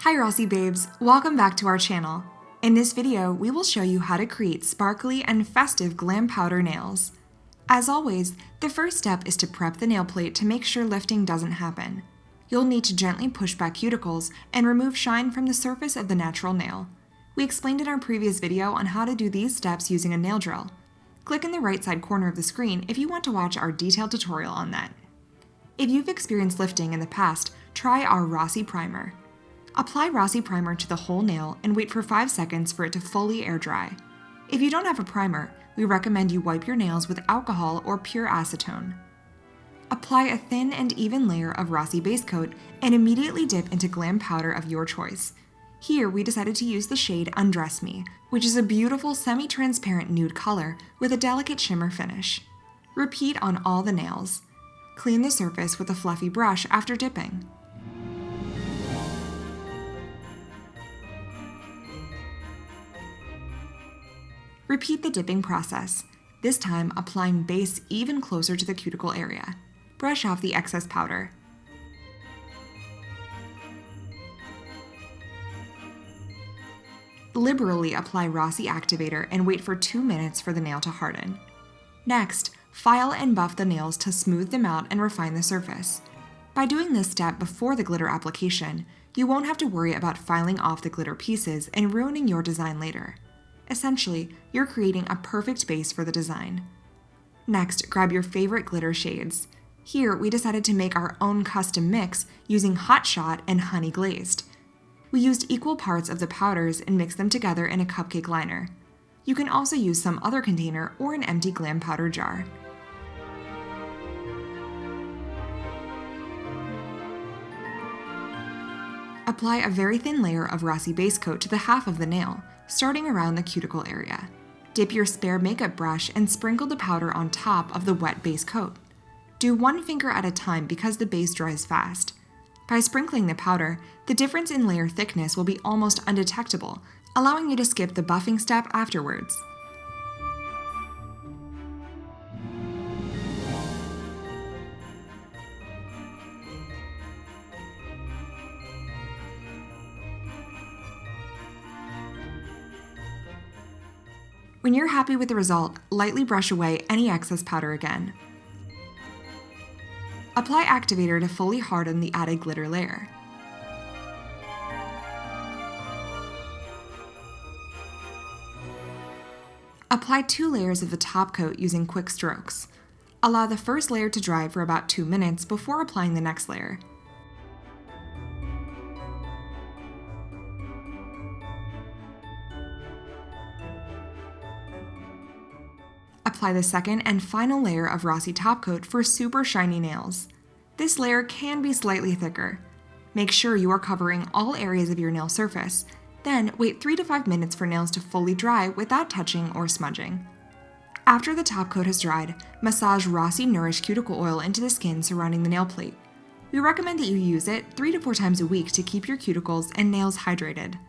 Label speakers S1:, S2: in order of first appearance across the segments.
S1: Hi Rossi babes, welcome back to our channel. In this video, we will show you how to create sparkly and festive glam powder nails. As always, the first step is to prep the nail plate to make sure lifting doesn't happen. You'll need to gently push back cuticles and remove shine from the surface of the natural nail. We explained in our previous video on how to do these steps using a nail drill. Click in the right side corner of the screen if you want to watch our detailed tutorial on that. If you've experienced lifting in the past, try our Rossi Primer. Apply Rossi Primer to the whole nail and wait for 5 seconds for it to fully air dry. If you don't have a primer, we recommend you wipe your nails with alcohol or pure acetone. Apply a thin and even layer of Rossi base coat and immediately dip into glam powder of your choice. Here we decided to use the shade Undress Me, which is a beautiful semi-transparent nude color with a delicate shimmer finish. Repeat on all the nails. Clean the surface with a fluffy brush after dipping. Repeat the dipping process, this time applying base even closer to the cuticle area. Brush off the excess powder. Liberally apply Rossi Activator and wait for 2 minutes for the nail to harden. Next, file and buff the nails to smooth them out and refine the surface. By doing this step before the glitter application, you won't have to worry about filing off the glitter pieces and ruining your design later. Essentially, you're creating a perfect base for the design. Next, grab your favorite glitter shades. Here, we decided to make our own custom mix using Hot Shot and Honey Glazed. We used equal parts of the powders and mixed them together in a cupcake liner. You can also use some other container or an empty glam powder jar. Apply a very thin layer of Rossi base coat to the half of the nail, starting around the cuticle area. Dip your spare makeup brush and sprinkle the powder on top of the wet base coat. Do one finger at a time because the base dries fast. By sprinkling the powder, the difference in layer thickness will be almost undetectable, allowing you to skip the buffing step afterwards. When you're happy with the result, lightly brush away any excess powder again. Apply activator to fully harden the added glitter layer. Apply 2 layers of the top coat using quick strokes. Allow the first layer to dry for about 2 minutes before applying the next layer. Apply the second and final layer of Rossi top coat for super shiny nails. This layer can be slightly thicker. Make sure you are covering all areas of your nail surface, then wait 3 to 5 minutes for nails to fully dry without touching or smudging. After the top coat has dried, massage Rossi Nourish Cuticle Oil into the skin surrounding the nail plate. We recommend that you use it 3 to 4 times a week to keep your cuticles and nails hydrated.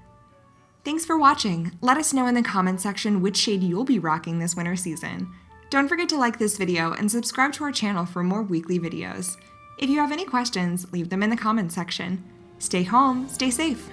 S1: Thanks for watching. Let us know in the comments section which shade you'll be rocking this winter season. Don't forget to like this video and subscribe to our channel for more weekly videos. If you have any questions, leave them in the comments section. Stay home, stay safe.